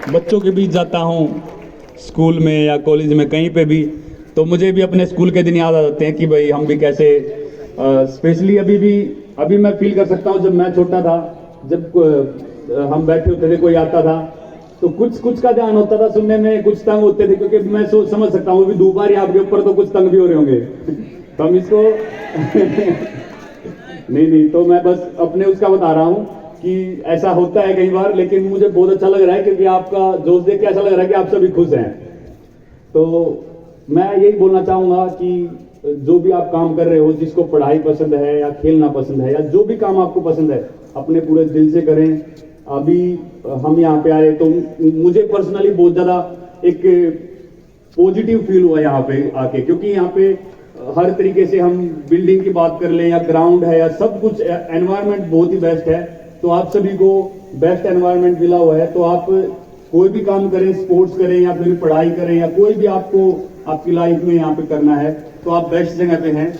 बच्चों के बीच जाता हूँ, स्कूल में या कॉलेज में कहीं पे भी, तो मुझे भी अपने स्कूल के दिन याद आ जाते हैं कि भाई हम भी कैसे, स्पेशली अभी मैं फील कर सकता हूँ जब मैं छोटा था, जब हम बैठे होते थे, कोई आता था तो कुछ का ध्यान होता था सुनने में, कुछ तंग होते थे, क्योंकि मैं समझ सकता हूँ अभी धूप आ रही है आपके ऊपर तो कुछ तंग भी हो रहे होंगे तो हम इसको नहीं, तो मैं बस अपने उसका बता रहा हूँ कि ऐसा होता है कई बार, लेकिन मुझे बहुत अच्छा लग रहा है क्योंकि आपका जोश देख के ऐसा लग रहा है कि आप सभी खुश हैं। तो मैं यही बोलना चाहूँगा कि जो भी आप काम कर रहे हो, जिसको पढ़ाई पसंद है या खेलना पसंद है या जो भी काम आपको पसंद है, अपने पूरे दिल से करें। अभी हम यहाँ पे आए तो मुझे पर्सनली बहुत ज़्यादा एक पॉजिटिव फील हुआ यहाँ पे आके, क्योंकि यहाँ पे हर तरीके से हम बिल्डिंग की बात कर लें या ग्राउंड है या सब कुछ, एनवायरनमेंट बहुत ही बेस्ट है। तो आप सभी को बेस्ट एनवायरनमेंट मिला हुआ है, तो आप कोई भी काम करें, स्पोर्ट्स करें या फिर पढ़ाई करें या कोई भी आपको आपकी लाइफ में यहाँ पे करना है, तो आप बेस्ट जगह पे हैं।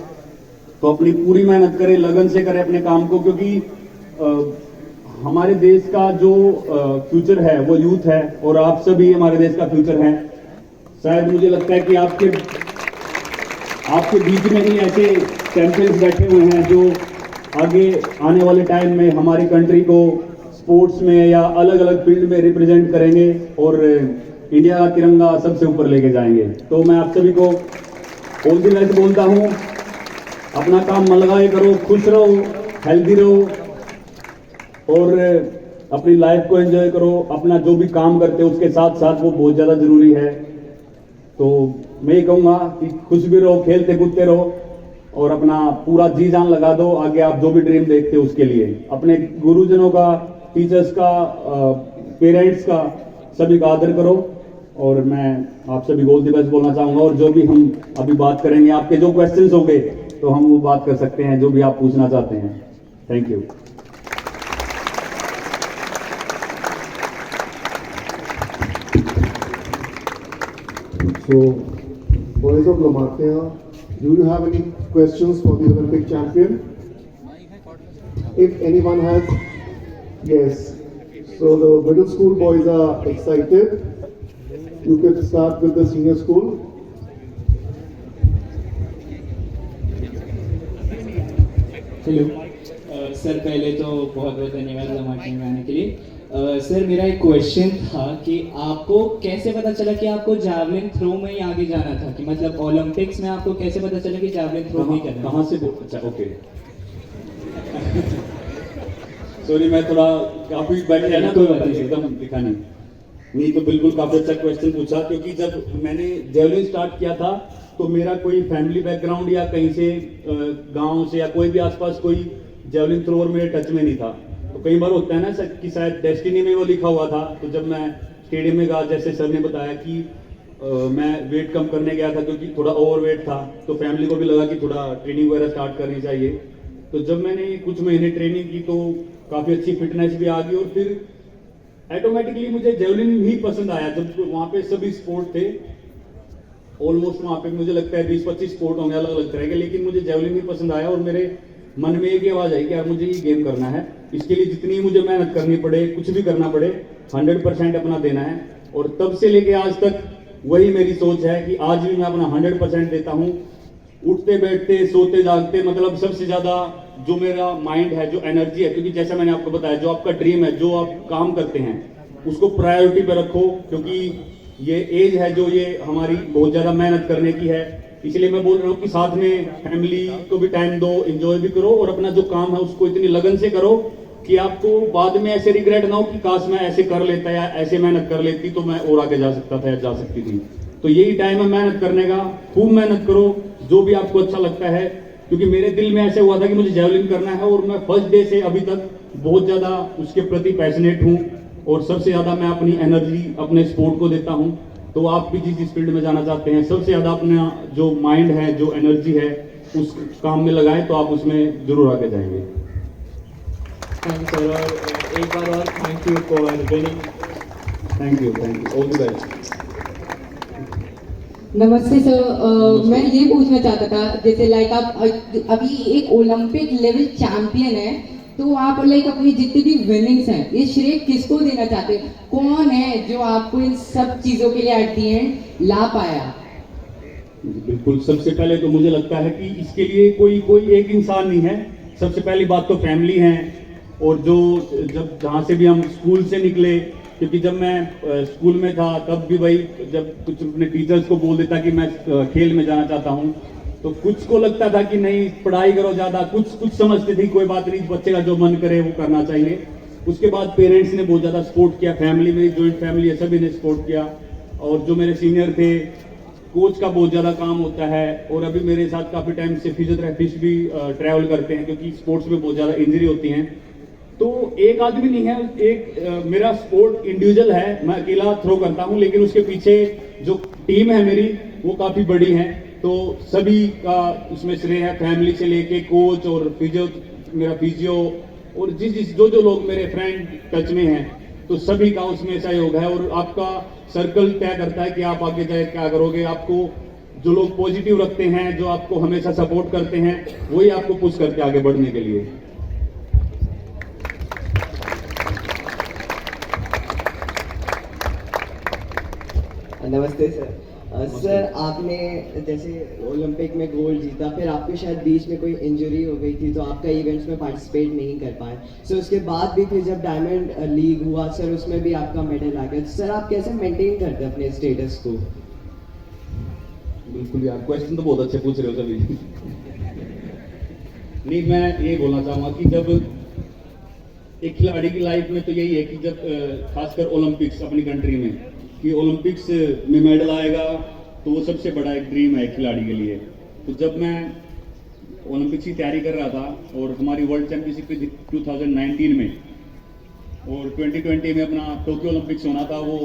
तो अपनी पूरी मेहनत करें, लगन से करें अपने काम को, क्योंकि हमारे देश का जो फ्यूचर है वो यूथ है और आप सभी हमारे देश का फ्यूचर हैं। शायद मुझे लगता है कि आपके बीच में ही ऐसे चैंपियंस बैठे हुए हैं जो आगे आने वाले टाइम में हमारी कंट्री को स्पोर्ट्स में या अलग अलग फील्ड में रिप्रेजेंट करेंगे और इंडिया का तिरंगा सबसे ऊपर लेके जाएंगे। तो मैं आप सभी को ऑल द बेस्ट बोलता हूँ। अपना काम मन लगाए करो, खुश रहो, हेल्दी रहो और अपनी लाइफ को एंजॉय करो। अपना जो भी काम करते हो उसके साथ साथ वो बहुत ज़्यादा जरूरी है। तो मैं ये कहूँगा कि खुश भी रहो, खेलते कूदते रहो और अपना पूरा जी जान लगा दो आगे आप जो भी ड्रीम देखते हो उसके लिए। अपने गुरुजनों का, टीचर्स का, पेरेंट्स का, सभी का आदर करो। और मैं आप सभी को ऑल द बेस्ट बोलना चाहूँगा। और जो भी हम अभी बात करेंगे, आपके जो क्वेश्चंस होंगे तो हम वो बात कर सकते हैं, जो भी आप पूछना चाहते हैं। Thank you. So, boys of Lamartia, do you have any questions for the Olympic champion? If anyone has, yes. So the middle school boys are excited. You can start with the senior school. Hello sir, पहले तो बहुत बहुत धन्यवाद लमार्टिया में आने के लिए। Sir, मेरा एक क्वेश्चन था कि आपको कैसे पता चला कि आपको जैवलिन थ्रो में ही आगे जाना था, कि मतलब ओलंपिक्स में आपको कैसे पता चला कि जैवलिन थ्रो में ही करना? कहाँ से? अच्छा, ओके। सॉरी, मैं थोड़ा काफी बैठ गया ना, तो एकदम दिखा नहीं तो बिल्कुल काफी अच्छा क्वेश्चन पूछा, क्योंकि जब मैंने जैवलिन स्टार्ट किया था तो मेरा कोई फैमिली बैकग्राउंड या कहीं से गांव से या कोई भी आसपास कोई जैवलिन थ्रोअर मेरे टच में नहीं था। तो कई बार होता है ना सर कि शायद डेस्टिनी में वो लिखा हुआ था। तो जब मैं स्टेडियम में गया, जैसे सर ने बताया कि मैं वेट कम करने गया था क्योंकि थोड़ा ओवरवेट था, तो फैमिली को भी लगा कि थोड़ा ट्रेनिंग वगैरह स्टार्ट करनी चाहिए। तो जब मैंने कुछ महीने ट्रेनिंग की तो काफ़ी अच्छी फिटनेस भी आ गई और फिर ऑटोमेटिकली मुझे जेवलिन ही पसंद आया। जब वहाँ पे सभी स्पोर्ट थे, ऑलमोस्ट वहाँ पे मुझे लगता है 20-25 स्पोर्ट होंगे अलग अलग तरह के, लेकिन मुझे जेवलिन ही पसंद आया और मेरे मन में एक ही आवाज़ आई कि यार मुझे ये गेम करना है। इसके लिए जितनी मुझे मेहनत करनी पड़े, कुछ भी करना पड़े, 100% अपना देना है। और तब से लेके आज तक वही मेरी सोच है कि आज भी मैं अपना 100% देता हूँ। उठते बैठते सोते जागते, मतलब सबसे ज़्यादा जो मेरा माइंड है, जो एनर्जी है, क्योंकि जैसा मैंने आपको बताया, जो आपका ड्रीम है, जो आप काम करते हैं, उसको प्रायोरिटी पे रखो, क्योंकि ये एज है जो ये हमारी बहुत ज़्यादा मेहनत करने की है। इसलिए मैं बोल रहा हूँ कि साथ में फैमिली को भी टाइम दो, एंजॉय भी करो और अपना जो काम है उसको इतनी लगन से करो कि आपको बाद में ऐसे रिग्रेट ना हो कि काश मैं ऐसे कर लेता या ऐसे मेहनत कर लेती तो मैं और आगे जा सकता था या जा सकती थी। तो यही टाइम है मेहनत करने का। खूब मेहनत करो, जो भी आपको अच्छा लगता है, क्योंकि मेरे दिल में ऐसे हुआ था कि मुझे जेवलिन करना है और मैं फर्स्ट डे से अभी तक बहुत ज़्यादा उसके प्रति पैशनेट हूँ और सबसे ज़्यादा मैं अपनी एनर्जी अपने स्पोर्ट को देता हूँ। तो आप भी जिस फील्ड में जाना चाहते हैं, सबसे ज़्यादा अपना जो माइंड है, जो एनर्जी है, उस काम में लगाएं तो आप उसमें जरूर आगे जाएंगे। थैंक सर, और एक बार और thank you for winning. Thank you, all the best. नमस्ते सर, मैं ये पूछना चाहता था, जैसे लाइक आप अभी एक ओलंपिक लेवल चैंपियन है, तो आप लाइक अपनी जितनी भी विनिंग्स हैं ये श्रेय किसको देना चाहते हैं? कौन है जो आपको इन सब चीजों के लिए एट दी एंड ला पाया? बिल्कुल, सबसे पहले तो मुझे लगता है कि इसके लिए कोई एक इंसान नहीं है। सबसे पहली बात तो फैमिली है, और जो जब जहाँ से भी हम स्कूल से निकले, क्योंकि जब मैं स्कूल में था तब भी भाई जब कुछ अपने टीचर्स को बोल देता कि मैं खेल में जाना चाहता हूँ, तो कुछ को लगता था कि नहीं पढ़ाई करो ज़्यादा, कुछ समझते थे कोई बात नहीं, बच्चे का जो मन करे वो करना चाहिए। उसके बाद पेरेंट्स ने बहुत ज़्यादा सपोर्ट किया, फैमिली मेरी जॉइंट फैमिली है, सभी ने सपोर्ट किया, और जो मेरे सीनियर थे, कोच का बहुत ज़्यादा काम होता है, और अभी मेरे साथ काफ़ी टाइम से फिजियोथेरेपिस्ट भी ट्रैवल करते हैं, क्योंकि स्पोर्ट्स में बहुत ज़्यादा इंजरी होती हैं। तो एक आदमी नहीं है, मेरा स्पोर्ट इंडिविजुअल है, मैं अकेला थ्रो करता हूं, लेकिन उसके पीछे जो टीम है मेरी वो काफ़ी बड़ी है। तो सभी का उसमें श्रेय है, फैमिली से लेके कोच और मेरा फिजियो और जो लोग मेरे फ्रेंड टच में हैं, तो सभी का उसमें सहयोग है। और आपका सर्कल तय करता है कि आप आगे जाए क्या करोगे। आपको जो लोग पॉजिटिव रखते हैं, जो आपको हमेशा सपोर्ट करते हैं, वही आपको पुश करते आगे बढ़ने के लिए। नमस्ते सर। सर आपने जैसे ओलंपिक में गोल्ड जीता, फिर आपको शायद बीच में कोई इंजरी हो गई थी तो आपका इवेंट्स में पार्टिसिपेट नहीं कर पाए। सर उसके बाद भी फिर जब डायमंड लीग हुआ सर, उसमें भी आपका मेडल आ गया। सर आप कैसे मेंटेन करते हैं अपने स्टेटस को? बिल्कुल यार, क्वेश्चन तो बहुत अच्छे पूछ रहे हो सभी। नहीं, मैं ये बोलना चाहूँगा कि जब एक खिलाड़ी की लाइफ में तो यही है कि जब खासकर ओलंपिक्स अपनी कंट्री में, कि ओलंपिक्स में मेडल आएगा तो वो सबसे बड़ा एक ड्रीम है खिलाड़ी के लिए। तो जब मैं ओलंपिक्स की तैयारी कर रहा था, और हमारी वर्ल्ड चैंपियनशिप 2019 में और 2020 में अपना टोक्यो ओलंपिक्स होना था, वो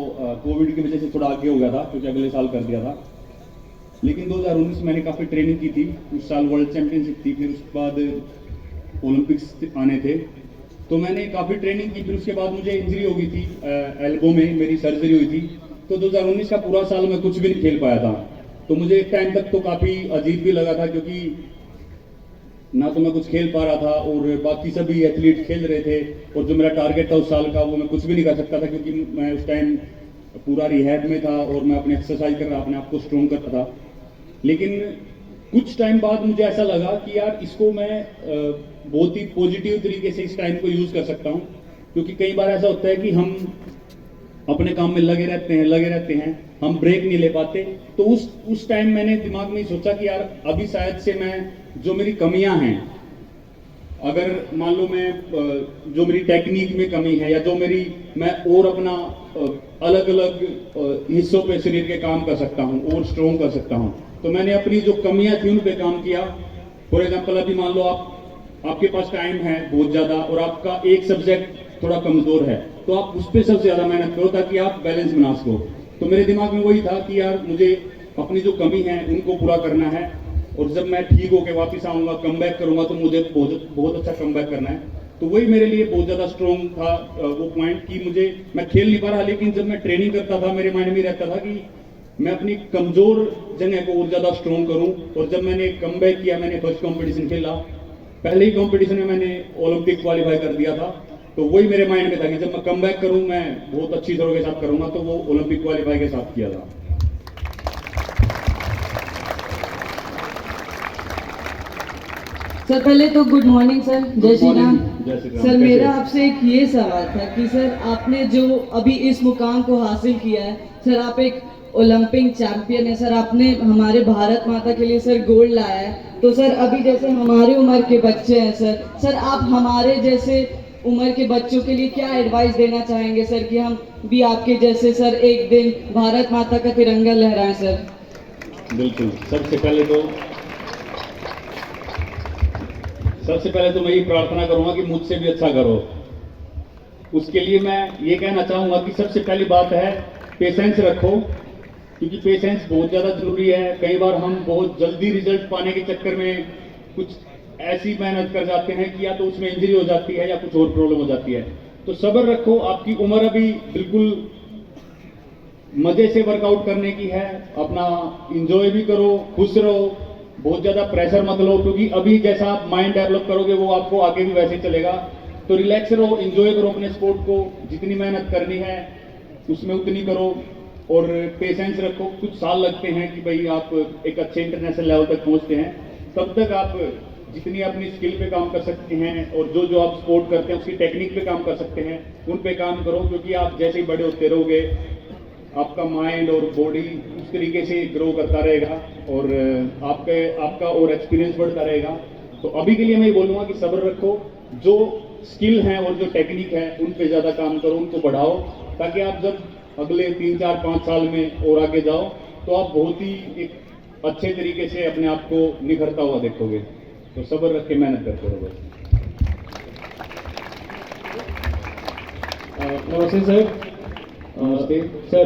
कोविड की वजह से थोड़ा आगे हो गया था, क्योंकि अगले साल कर दिया था। लेकिन 2019 मैंने काफ़ी ट्रेनिंग की थी, उस साल वर्ल्ड चैंपियनशिप थी, फिर उसके बाद ओलंपिक्स आने थे, तो मैंने काफ़ी ट्रेनिंग की। फिर उसके बाद मुझे इंजरी हो गई थी, एल्बो में मेरी सर्जरी हुई थी, तो 2019 का पूरा साल मैं कुछ भी नहीं खेल पाया था। तो मुझे एक टाइम तक तो काफ़ी अजीब भी लगा था, क्योंकि ना तो मैं कुछ खेल पा रहा था और बाकी सभी एथलीट खेल रहे थे, और जो मेरा टारगेट था उस साल का वो मैं कुछ भी नहीं कर सकता था, क्योंकि मैं उस टाइम पूरा रिहैब में था और मैं अपने एक्सरसाइज कर रहा, अपने आप को स्ट्रॉन्ग कर रहा था। लेकिन कुछ टाइम बाद मुझे ऐसा लगा कि यार इसको मैं बहुत ही पॉजिटिव तरीके से इस टाइम को यूज़ कर सकता हूँ, क्योंकि कई बार ऐसा होता है कि हम अपने काम में लगे रहते हैं, हम ब्रेक नहीं ले पाते। तो उस टाइम मैंने दिमाग में सोचा कि यार अभी शायद से मैं जो मेरी कमियां हैं, अगर मान लो मैं जो मेरी टेक्निक में कमी है, या जो मैं और अपना अलग अलग हिस्सों पे शरीर के काम कर सकता हूँ और स्ट्रॉन्ग कर सकता हूँ, तो मैंने अपनी जो कमियां थी उन पे काम किया। फॉर एग्जाम्पल, अभी मान लो आपके पास टाइम है बहुत ज़्यादा, और आपका एक सब्जेक्ट थोड़ा कमज़ोर है, तो आप उस पर सबसे ज़्यादा मेहनत करो ताकि आप बैलेंस बना सको। तो मेरे दिमाग में वही था कि यार मुझे अपनी जो कमी है उनको पूरा करना है, और जब मैं ठीक होकर वापस आऊँगा, कम बैक करूँगा, तो मुझे बहुत अच्छा कम बैक करना है। तो वही मेरे लिए बहुत ज़्यादा स्ट्रॉन्ग था वो पॉइंट, कि मैं खेल नहीं पा रहा, लेकिन जब मैं ट्रेनिंग करता था मेरे माइंड में रहता था कि मैं अपनी कमज़ोर जगह को और ज़्यादा स्ट्रॉन्ग करूँ। और जब मैंने कम बैक किया, मैंने फर्स्ट कॉम्पिटिशन खेला, पहले ही कॉम्पिटिशन में मैंने ओलंपिक क्वालिफाई कर दिया था, तो वही मेरे माइंड में था कि जब मैं कम बैक करूँ, मैं बहुत अच्छी तरह के साथ करूँगा, तो वो ओलंपिक क्वालिफाई के साथ किया था। सर पहले तो गुड मॉर्निंग सर, जय श्री राम। जय श्री राम। सर कैसे मेरा हो? आपसे एक ये सवाल था कि सर आपने जो अभी इस मुकाम को हासिल किया है, सर आप एक ओलंपिक चैंपियन है, सर आपने हमारे भारत माता के लिए सर गोल्ड लाया है। तो सर अभी जैसे हमारे उम्र के बच्चे हैं सर आप हमारे जैसे उम्र के बच्चों के लिए क्या एडवाइस देना चाहेंगे सर, कि हम भी आपके जैसे सर एक दिन भारत माता का तिरंगा लहराएं सर? बिल्कुल, सबसे पहले तो मैं ये प्रार्थना करूंगा कि मुझसे भी अच्छा करो। उसके लिए मैं ये कहना चाहूंगा कि सबसे पहली बात है पेशेंस रखो, क्योंकि पेशेंस बहुत ज़्यादा जरूरी है। कई बार हम बहुत जल्दी रिजल्ट पाने के चक्कर में कुछ ऐसी मेहनत कर जाते हैं कि या तो उसमें इंजरी हो जाती है या कुछ और प्रॉब्लम हो जाती है। तो सब्र रखो, आपकी उम्र अभी बिल्कुल मजे से वर्कआउट करने की है, अपना इंजॉय भी करो, खुश रहो, बहुत ज़्यादा प्रेशर मत लो, क्योंकि अभी जैसा आप माइंड डेवलप करोगे वो आपको आगे भी वैसे चलेगा। तो रिलैक्स रहो, एंजॉय करो अपने स्पोर्ट को, जितनी मेहनत करनी है उसमें उतनी करो और पेशेंस रखो। कुछ साल लगते हैं कि भाई आप एक अच्छे इंटरनेशनल लेवल तक पहुंचते हैं, तब तक आप जितनी अपनी स्किल पे काम कर सकते हैं और जो जो आप स्पोर्ट करते हैं उसकी टेक्निक पे काम कर सकते हैं, उन पे काम करो, क्योंकि आप जैसे ही बड़े होते रहोगे आपका माइंड और बॉडी उस तरीके से ग्रो करता रहेगा और आपका और एक्सपीरियंस बढ़ता रहेगा। तो अभी के लिए मैं ये बोलूँगा कि सब्र रखो, जो स्किल है और जो टेक्निक है उन पे ज़्यादा काम करो, उनको बढ़ाओ, ताकि आप जब अगले 3, 4, 5 साल में और आगे जाओ तो आप बहुत ही एक अच्छे तरीके से अपने आप को निखरता हुआ देखोगे। तो सब्र रख के मेहनत करते रहो बस। नमस्ते सर। नमस्ते सर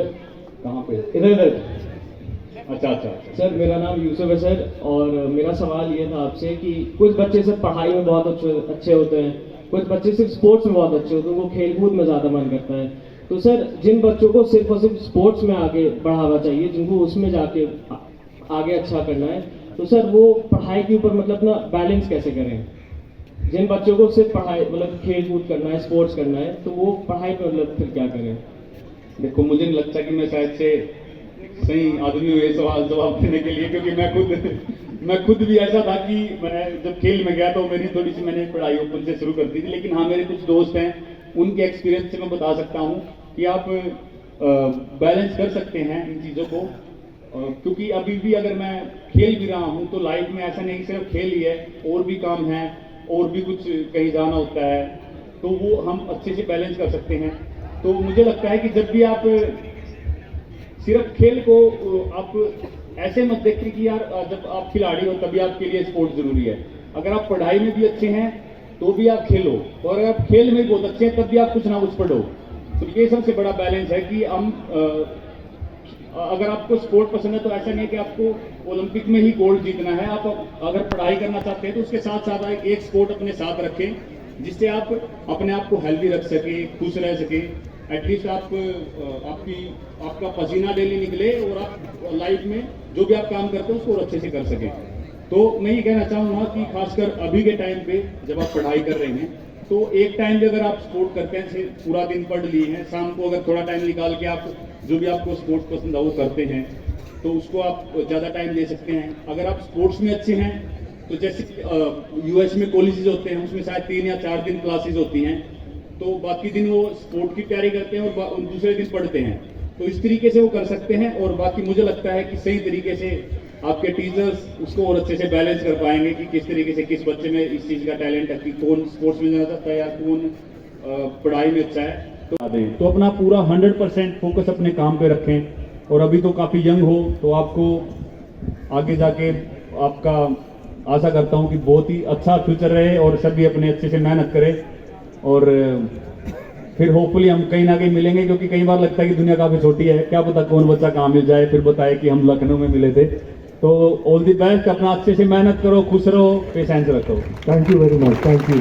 कहाँ पे? इधर इधर। अच्छा अच्छा अच्छा। सर मेरा नाम यूसुफ है सर, और मेरा सवाल ये था आपसे कि कुछ बच्चे सिर्फ पढ़ाई में बहुत अच्छे होते हैं, कुछ बच्चे सिर्फ स्पोर्ट्स में बहुत अच्छे होते हैं, उनको खेल कूद में ज़्यादा मन करता है। तो सर जिन बच्चों को सिर्फ और सिर्फ स्पोर्ट्स में आगे बढ़ावा चाहिए, जिनको उसमें जाके आगे अच्छा करना है, तो सर वो पढ़ाई के ऊपर मतलब ना बैलेंस कैसे करें? जिन बच्चों को सिर्फ पढ़ाई मतलब खेल कूद करना है, स्पोर्ट्स करना है, तो वो पढ़ाई पर मतलब फिर क्या करें? देखो, मुझे नहीं लगता कि मैं शायद से सही आदमी हूँ ये सवाल जवाब देने के लिए, क्योंकि मैं खुद भी ऐसा था कि मैं जब खेल में गया तो मेरी थोड़ी सी मैंने पढ़ाई ओपन से शुरू कर दी थी। लेकिन हाँ, मेरे कुछ दोस्त हैं, उनके एक्सपीरियंस से मैं बता सकता हूँ कि आप बैलेंस कर सकते हैं इन चीज़ों को, क्योंकि अभी भी अगर मैं खेल भी रहा हूँ तो लाइफ में ऐसा नहीं सिर्फ खेल ही है, और भी काम है, और भी कुछ कहीं जाना होता है, तो वो हम अच्छे से बैलेंस कर सकते हैं। तो मुझे लगता है कि जब भी आप सिर्फ खेल को आप ऐसे मत देखिए कि यार जब आप खिलाड़ी हो तभी आपके लिए स्पोर्ट जरूरी है। अगर आप पढ़ाई में भी अच्छे हैं तो भी आप खेलो, और अगर आप खेल में भी बहुत अच्छे हैं तब भी आप कुछ ना कुछ पढ़ो। तो ये सबसे बड़ा बैलेंस है कि हम अगर आपको स्पोर्ट पसंद है तो ऐसा नहीं है कि आपको ओलंपिक में ही गोल्ड जीतना है। आप अगर पढ़ाई करना चाहते हैं तो उसके साथ साथ एक स्पोर्ट अपने साथ रखें, जिससे आप अपने आप को हेल्दी रख सके, खुश रह सके। एटलीस्ट आपका पसीना डेली निकले और आप लाइफ में जो भी आप काम करते हैं उसको और अच्छे से कर सकें। तो मैं ये कहना चाहूँगा कि खासकर अभी के टाइम पे जब आप पढ़ाई कर रहे हैं तो एक टाइम पे अगर आप स्पोर्ट करते हैं, जैसे पूरा दिन पढ़ लिए हैं, शाम को अगर थोड़ा टाइम निकाल के आप जो भी आपको स्पोर्ट्स पसंद है वो करते हैं तो उसको आप ज़्यादा टाइम दे सकते हैं। अगर आप स्पोर्ट्स में अच्छे हैं तो जैसे यूएस में कॉलेजेस होते हैं, उसमें शायद 3 या 4 दिन क्लासेस होती हैं, तो बाकी दिन वो स्पोर्ट की तैयारी करते हैं और दूसरे दिन पढ़ते हैं। तो इस तरीके से वो कर सकते हैं। और बाकी मुझे लगता है कि सही तरीके से आपके टीचर्स उसको और अच्छे से बैलेंस कर पाएंगे कि किस तरीके से किस बच्चे में इस चीज़ का टैलेंट है, कि कौन स्पोर्ट्स में जाना चाहता है या कौन पढ़ाई में अच्छा है। तो अपना पूरा 100% फोकस अपने काम पे रखें। और अभी तो काफ़ी यंग हो तो आपको आगे जाके आपका आशा करता हूँ कि बहुत ही अच्छा फ्यूचर रहे और सभी अपने अच्छे से मेहनत करें, और फिर होपफुली हम कहीं ना कहीं मिलेंगे। क्योंकि कई बार लगता है कि दुनिया काफ़ी छोटी है, क्या पता कौन बच्चा कहाँ मिल जाए फिर बताए कि हम लखनऊ में मिले थे। तो ऑल द बेस्ट, अपना अच्छे से मेहनत करो, खुश रहो, पेशेंस रखो। Thank you very much. Thank you.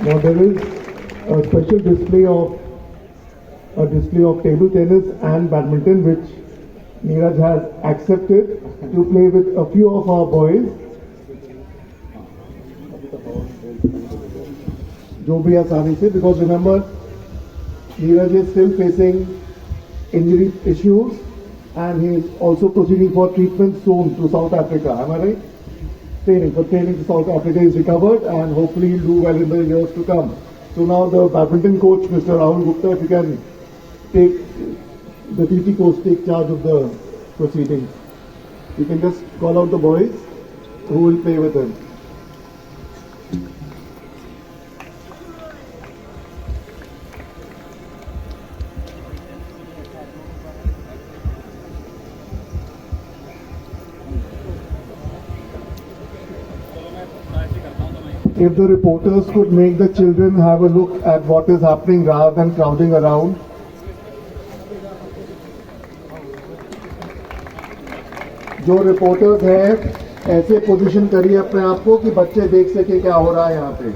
Now there is a special display of table tennis and badminton which Neeraj has accepted to play with a few of our boys. जो भी आसानी से, because remember Neeraj is still facing injury issues and he is also proceeding for treatment soon to South Africa. Am I right? Training to South Africa is recovered and hopefully he'll do well in the years to come. So now the badminton coach, Mr. Rahul Gupta, if you can take the TT coach, take charge of the proceedings. You can just call out the boys who will play with him. If the reporters could make the children have a look at what is happening rather than crowding around. जो reporters हैं ऐसे position करिए अपने आप को कि बच्चे देख सके क्या हो रहा है यहाँ पे।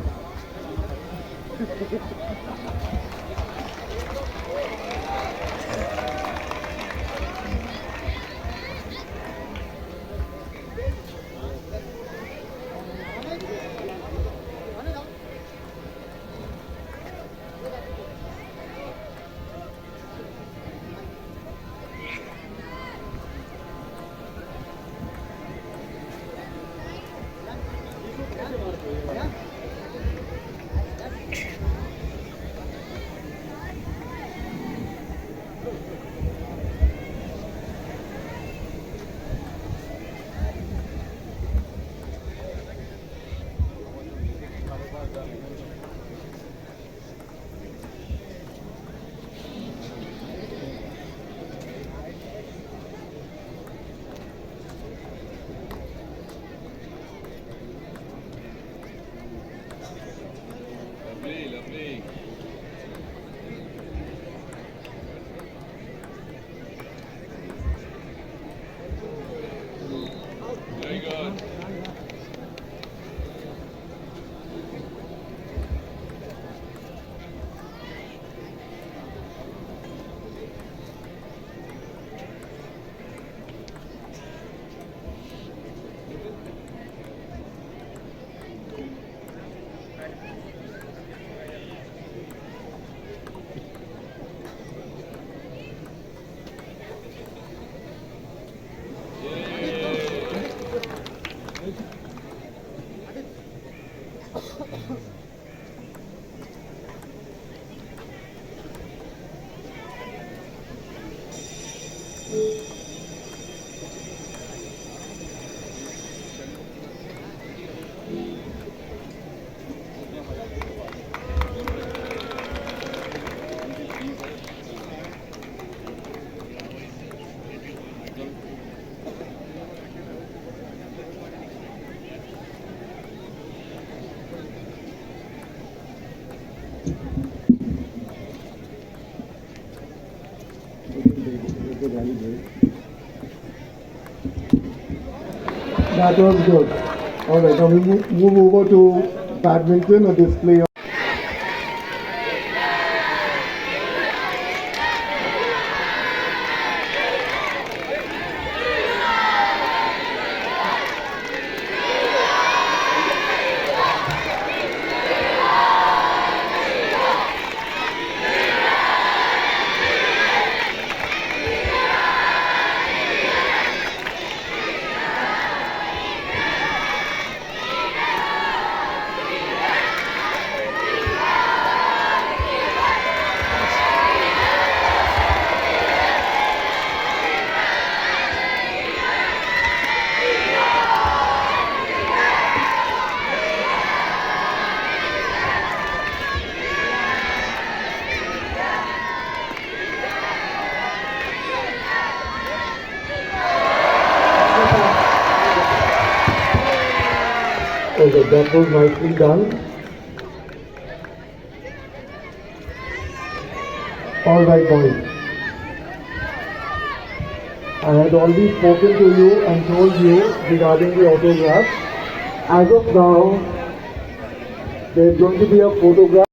That was good. All right, now we move over to badminton, a display of okay, that was nicely done. All right, boys. I had already spoken to you and told you regarding the autograph. As of now, there's going to be a photograph.